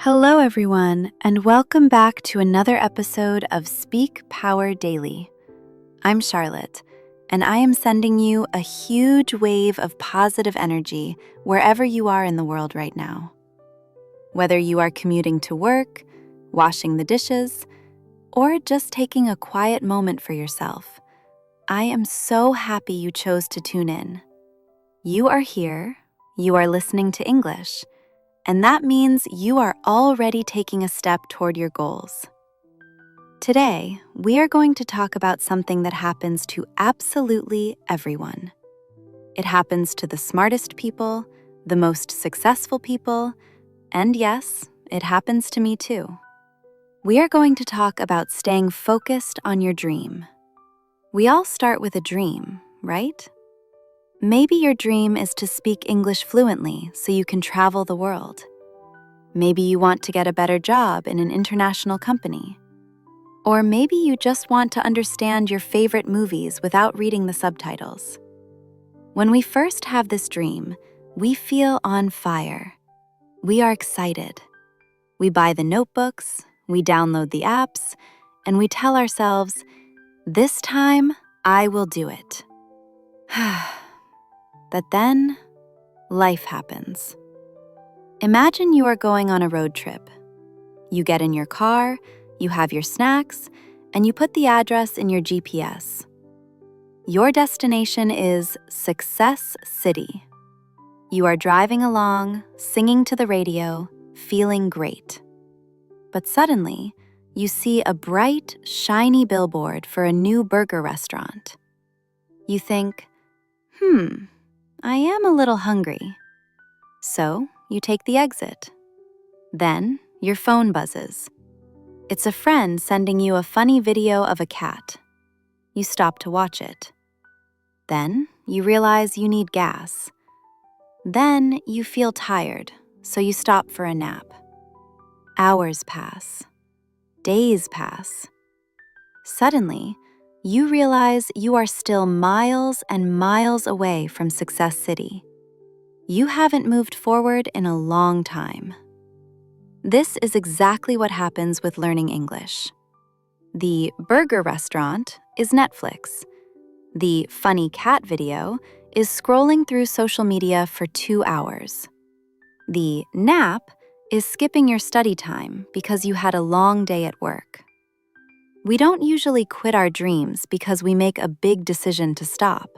Hello, everyone, and welcome back to another episode of Speak Power Daily. I'm Charlotte, and I am sending you a huge wave of positive energy wherever you are in the world right now. Whether you are commuting to work, washing the dishes, or just taking a quiet moment for yourself, I am so happy you chose to tune in. You are here, you are listening to English, and that means you are already taking a step toward your goals. Today, we are going to talk about something that happens to absolutely everyone. It happens to the smartest people, the most successful people, and yes, it happens to me too. We are going to talk about staying focused on your dream. We all start with a dream, right? Maybe your dream is to speak English fluently so you can travel the world. Maybe you want to get a better job in an international company. Or maybe you just want to understand your favorite movies without reading the subtitles. When we first have this dream, we feel on fire. We are excited. We buy the notebooks, we download the apps, and we tell ourselves, "This time, I will do it." But then, life happens. Imagine you are going on a road trip. You get in your car, you have your snacks, and you put the address in your GPS. Your destination is Success City. You are driving along, singing to the radio, feeling great. But suddenly, you see a bright, shiny billboard for a new burger restaurant. You think, I am a little hungry. So you take the exit. Then your phone buzzes. It's a friend sending you a funny video of a cat. You stop to watch it. Then you realize you need gas. Then you feel tired, so you stop for a nap. Hours pass. Days pass. Suddenly, you realize you are still miles and miles away from Success City. You haven't moved forward in a long time. This is exactly what happens with learning English. The burger restaurant is Netflix. The funny cat video is scrolling through social media for 2 hours. The nap is skipping your study time because you had a long day at work. We don't usually quit our dreams because we make a big decision to stop.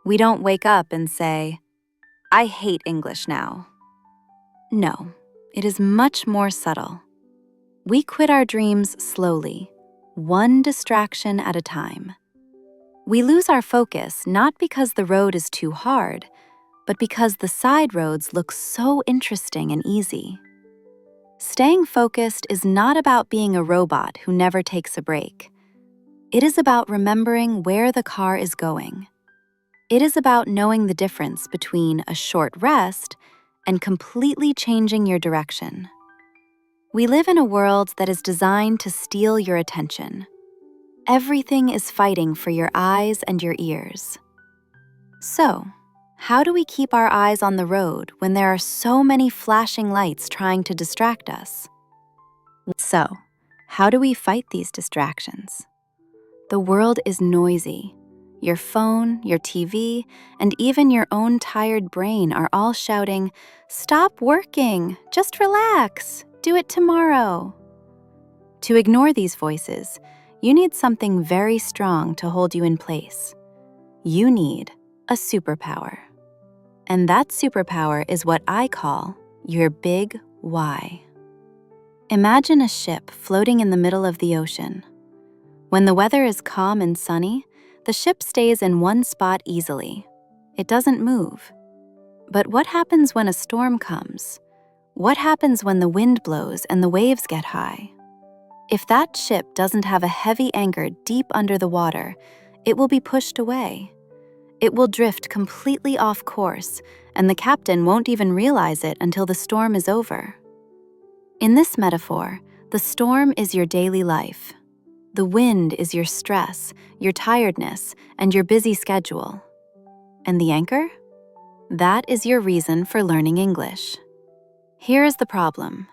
We don't wake up and say, "I hate English now." No, it is much more subtle. We quit our dreams slowly, one distraction at a time. We lose our focus not because the road is too hard, but because the side roads look so interesting and easy. Staying focused is not about being a robot who never takes a break. It is about remembering where the car is going. It is about knowing the difference between a short rest and completely changing your direction. We live in a world that is designed to steal your attention. Everything is fighting for your eyes and your ears. So, how do we keep our eyes on the road when there are so many flashing lights trying to distract us? So, how do we fight these distractions? The world is noisy. Your phone, your TV, and even your own tired brain are all shouting, "Stop working, just relax, do it tomorrow." To ignore these voices, you need something very strong to hold you in place. You need a superpower. And that superpower is what I call your big why. Imagine a ship floating in the middle of the ocean. When the weather is calm and sunny, the ship stays in one spot easily. It doesn't move. But what happens when a storm comes? What happens when the wind blows and the waves get high? If that ship doesn't have a heavy anchor deep under the water, it will be pushed away. It will drift completely off course, and the captain won't even realize it until the storm is over. In this metaphor, the storm is your daily life. The wind is your stress, your tiredness, and your busy schedule. And the anchor? That is your reason for learning English. Here is the problem.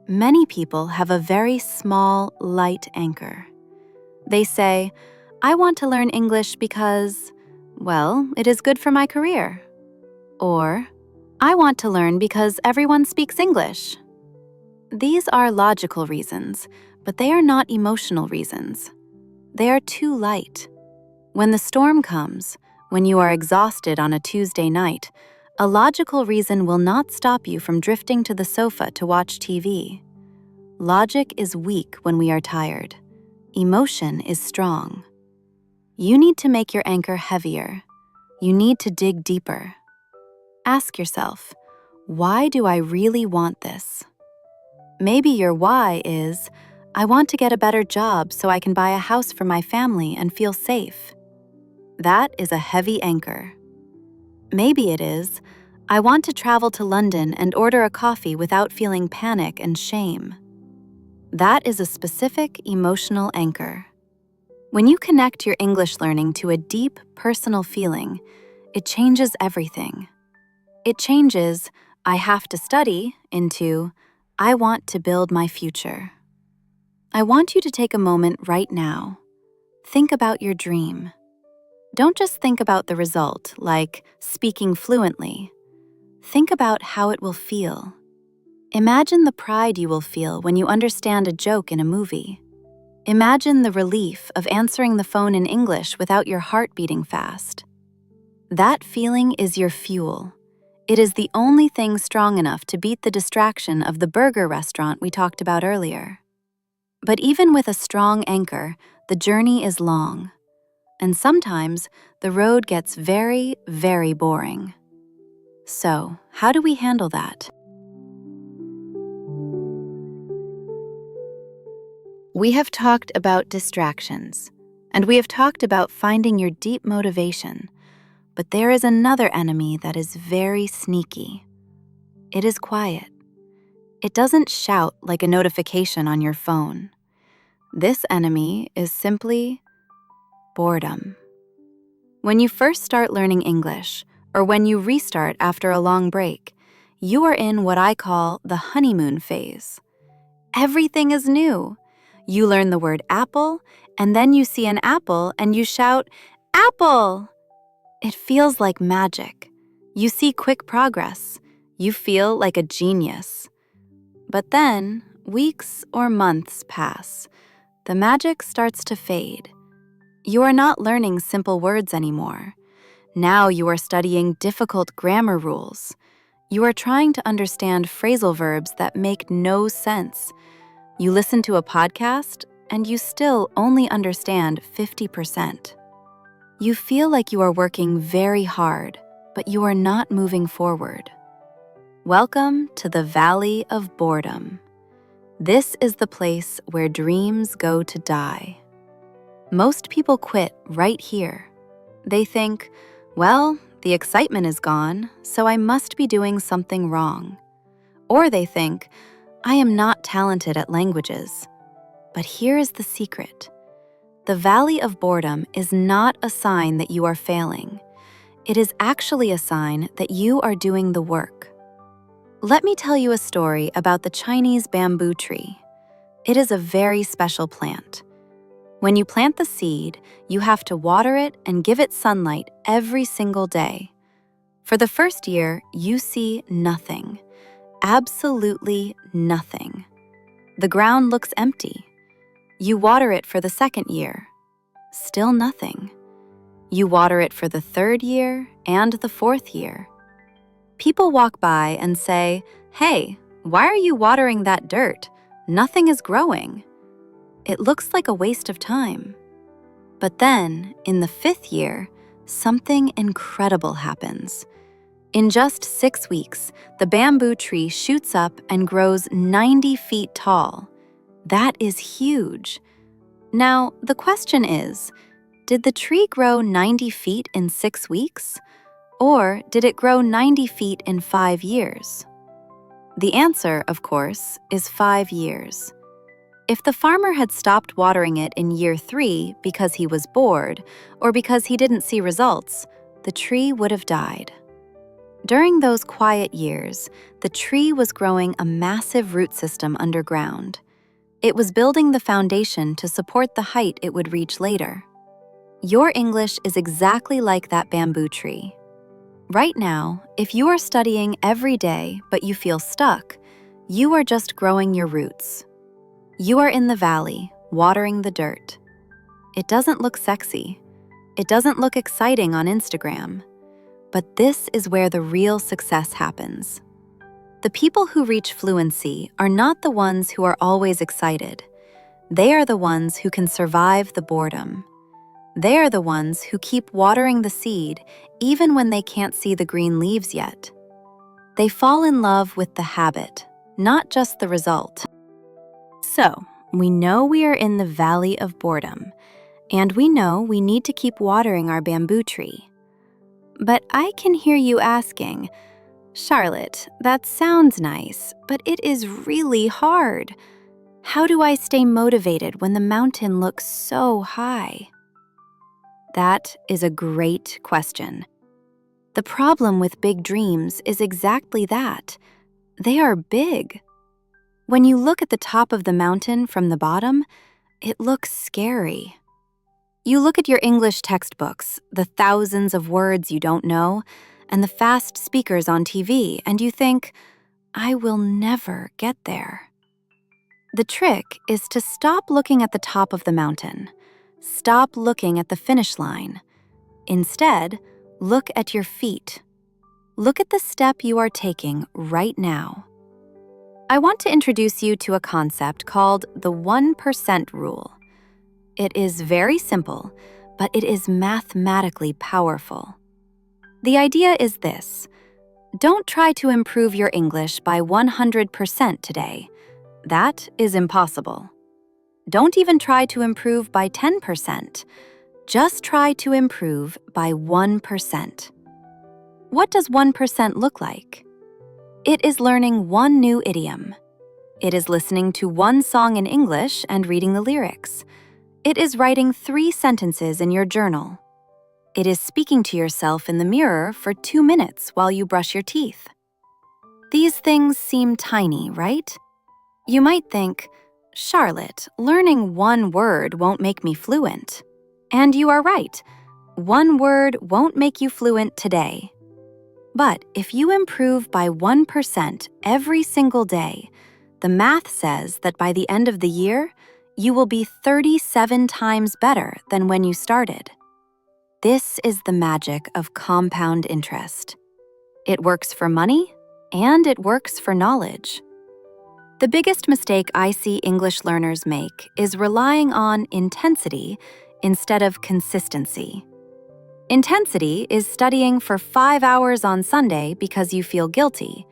Many people have a very small, light anchor. They say, I want to learn English because, well, it is good for my career. Or, I want to learn because everyone speaks English. These are logical reasons, but they are not emotional reasons. They are too light. When the storm comes, when you are exhausted on a Tuesday night, a logical reason will not stop you from drifting to the sofa to watch TV. Logic is weak when we are tired. Emotion is strong. You need to make your anchor heavier. You need to dig deeper. Ask yourself, why do I really want this? Maybe your why is, I want to get a better job so I can buy a house for my family and feel safe. That is a heavy anchor. Maybe it is, I want to travel to London and order a coffee without feeling panic and shame. That is a specific emotional anchor. When you connect your English learning to a deep, personal feeling, it changes everything. It changes, I have to study, into, I want to build my future. I want you to take a moment right now. Think about your dream. Don't just think about the result, like speaking fluently. Think about how it will feel. Imagine the pride you will feel when you understand a joke in a movie. Imagine the relief of answering the phone in English without your heart beating fast. That feeling is your fuel. It is the only thing strong enough to beat the distraction of the burger restaurant we talked about earlier. But even with a strong anchor, the journey is long. And sometimes the road gets very, very boring. So, how do we handle that? We have talked about distractions, and we have talked about finding your deep motivation. But there is another enemy that is very sneaky. It is quiet. It doesn't shout like a notification on your phone. This enemy is simply boredom. When you first start learning English, or when you restart after a long break, you are in what I call the honeymoon phase. Everything is new. You learn the word apple, and then you see an apple and you shout, "Apple!" It feels like magic. You see quick progress. You feel like a genius. But then, weeks or months pass. The magic starts to fade. You are not learning simple words anymore. Now you are studying difficult grammar rules. You are trying to understand phrasal verbs that make no sense. You listen to a podcast, and you still only understand 50%. You feel like you are working very hard, but you are not moving forward. Welcome to the Valley of Boredom. This is the place where dreams go to die. Most people quit right here. They think, well, the excitement is gone, so I must be doing something wrong. Or they think, I am not talented at languages. But here is the secret. The Valley of Boredom is not a sign that you are failing. It is actually a sign that you are doing the work. Let me tell you a story about the Chinese bamboo tree. It is a very special plant. When you plant the seed, you have to water it and give it sunlight every single day. For the first year, you see nothing. Absolutely nothing. The ground looks empty. You water it for the second year. Still nothing. You water it for the third year and the fourth year. People walk by and say, "Hey, why are you watering that dirt? Nothing is growing." It looks like a waste of time. But then, in the fifth year, something incredible happens. In just 6 weeks, the bamboo tree shoots up and grows 90 feet tall. That is huge. Now, the question is, did the tree grow 90 feet in 6 weeks? Or did it grow 90 feet in 5 years? The answer, of course, is 5 years. If the farmer had stopped watering it in year 3 because he was bored or because he didn't see results, the tree would have died. During those quiet years, the tree was growing a massive root system underground. It was building the foundation to support the height it would reach later. Your English is exactly like that bamboo tree. Right now, if you are studying every day but you feel stuck, you are just growing your roots. You are in the valley, watering the dirt. It doesn't look sexy. It doesn't look exciting on Instagram. But this is where the real success happens. The people who reach fluency are not the ones who are always excited. They are the ones who can survive the boredom. They are the ones who keep watering the seed even when they can't see the green leaves yet. They fall in love with the habit, not just the result. So, we know we are in the Valley of Boredom, and we know we need to keep watering our bamboo tree. But I can hear you asking, Charlotte, that sounds nice, but it is really hard. How do I stay motivated when the mountain looks so high? That is a great question. The problem with big dreams is exactly that. They are big. When you look at the top of the mountain from the bottom, it looks scary. You look at your English textbooks, the thousands of words you don't know, and the fast speakers on TV, and you think, I will never get there. The trick is to stop looking at the top of the mountain. Stop looking at the finish line. Instead, look at your feet. Look at the step you are taking right now. I want to introduce you to a concept called the 1% rule. It is very simple, but it is mathematically powerful. The idea is this: don't try to improve your English by 100% today. That is impossible. Don't even try to improve by 10%. Just try to improve by 1%. What does 1% look like? It is learning one new idiom. It is listening to one song in English and reading the lyrics. It is writing 3 sentences in your journal. It is speaking to yourself in the mirror for 2 minutes while you brush your teeth. These things seem tiny, right? You might think, Charlotte, learning one word won't make me fluent. And you are right. One word won't make you fluent today. But if you improve by 1% every single day, the math says that by the end of the year, you will be 37 times better than when you started. This is the magic of compound interest. It works for money, and it works for knowledge. The biggest mistake I see English learners make is relying on intensity instead of consistency. Intensity is studying for 5 hours on Sunday because you feel guilty.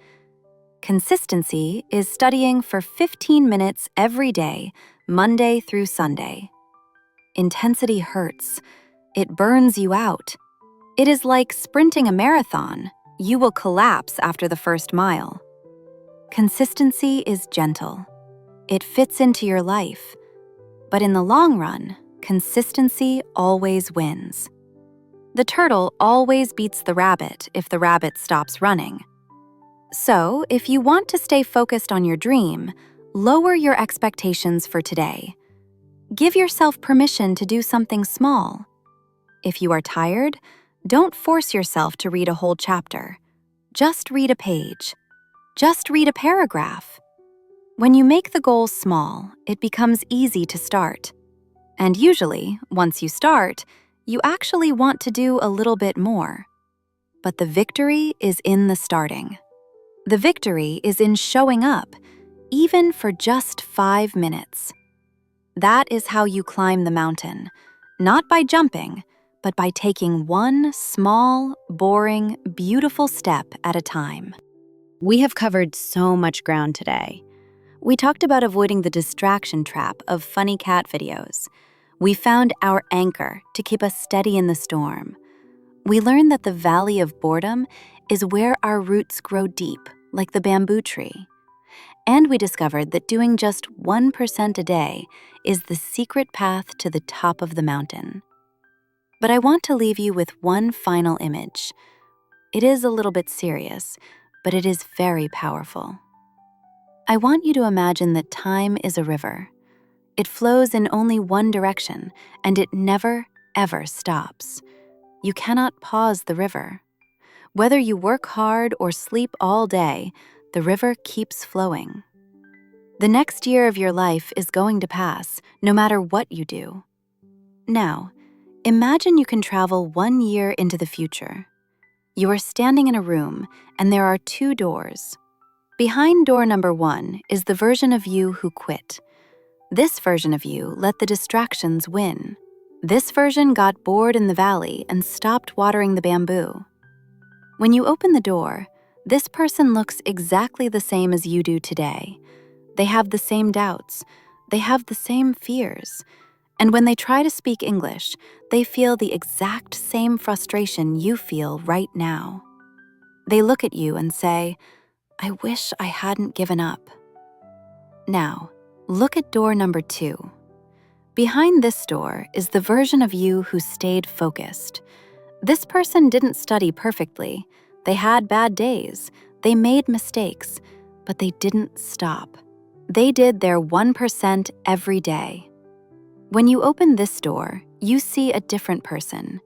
Consistency is studying for 15 minutes every day, Monday through Sunday. Intensity hurts. It burns you out. It is like sprinting a marathon. You will collapse after the first mile. Consistency is gentle. It fits into your life. But in the long run, consistency always wins. The turtle always beats the rabbit if the rabbit stops running. So, if you want to stay focused on your dream, lower your expectations for today. Give yourself permission to do something small. If you are tired, don't force yourself to read a whole chapter. Just read a page. Just read a paragraph. When you make the goal small, it becomes easy to start. And usually, once you start, you actually want to do a little bit more. But the victory is in the starting. The victory is in showing up, even for just 5 minutes. That is how you climb the mountain, not by jumping, but by taking one small, boring, beautiful step at a time. We have covered so much ground today. We talked about avoiding the distraction trap of funny cat videos. We found our anchor to keep us steady in the storm. We learned that the Valley of Boredom is where our roots grow deep, like the bamboo tree. And we discovered that doing just 1% a day is the secret path to the top of the mountain. But I want to leave you with one final image. It is a little bit serious, but it is very powerful. I want you to imagine that time is a river. It flows in only one direction, and it never, ever stops. You cannot pause the river. Whether you work hard or sleep all day, the river keeps flowing. The next year of your life is going to pass, no matter what you do. Now, imagine you can travel 1 year into the future. You are standing in a room, and there are 2 doors. Behind door number 1 is the version of you who quit. This version of you let the distractions win. This version got bored in the valley and stopped watering the bamboo. When you open the door, this person looks exactly the same as you do today. They have the same doubts. They have the same fears. And when they try to speak English, they feel the exact same frustration you feel right now. They look at you and say, "I wish I hadn't given up." Now, look at door number 2. Behind this door is the version of you who stayed focused. This person didn't study perfectly. They had bad days. They made mistakes, but they didn't stop. They did their 1% every day. When you open this door, you see a different person.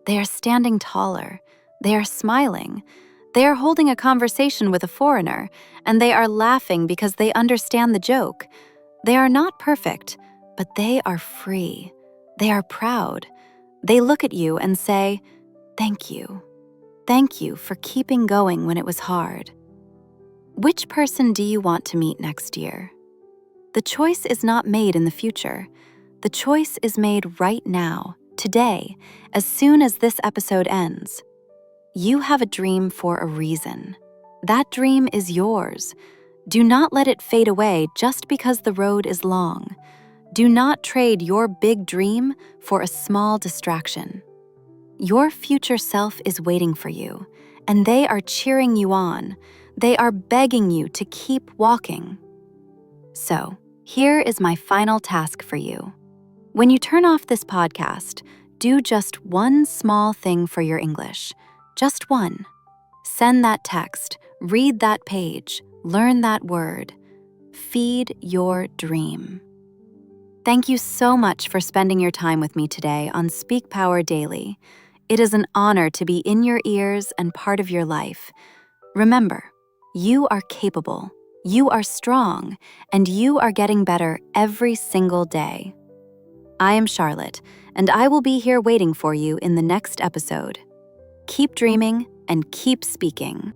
They are standing taller. They are smiling. They are holding a conversation with a foreigner, and they are laughing because they understand the joke. They are not perfect, but they are free. They are proud. They look at you and say, "Thank you. Thank you for keeping going when it was hard." Which person do you want to meet next year? The choice is not made in the future. The choice is made right now, today, as soon as this episode ends. You have a dream for a reason. That dream is yours. Do not let it fade away just because the road is long. Do not trade your big dream for a small distraction. Your future self is waiting for you, and they are cheering you on. They are begging you to keep walking. So, here is my final task for you. When you turn off this podcast, do just one small thing for your English. Just one. Send that text, read that page, learn that word. Feed your dream. Thank you so much for spending your time with me today on Speak Power Daily. It is an honor to be in your ears and part of your life. Remember, you are capable, you are strong, and you are getting better every single day. I am Charlotte, and I will be here waiting for you in the next episode. Keep dreaming and keep speaking.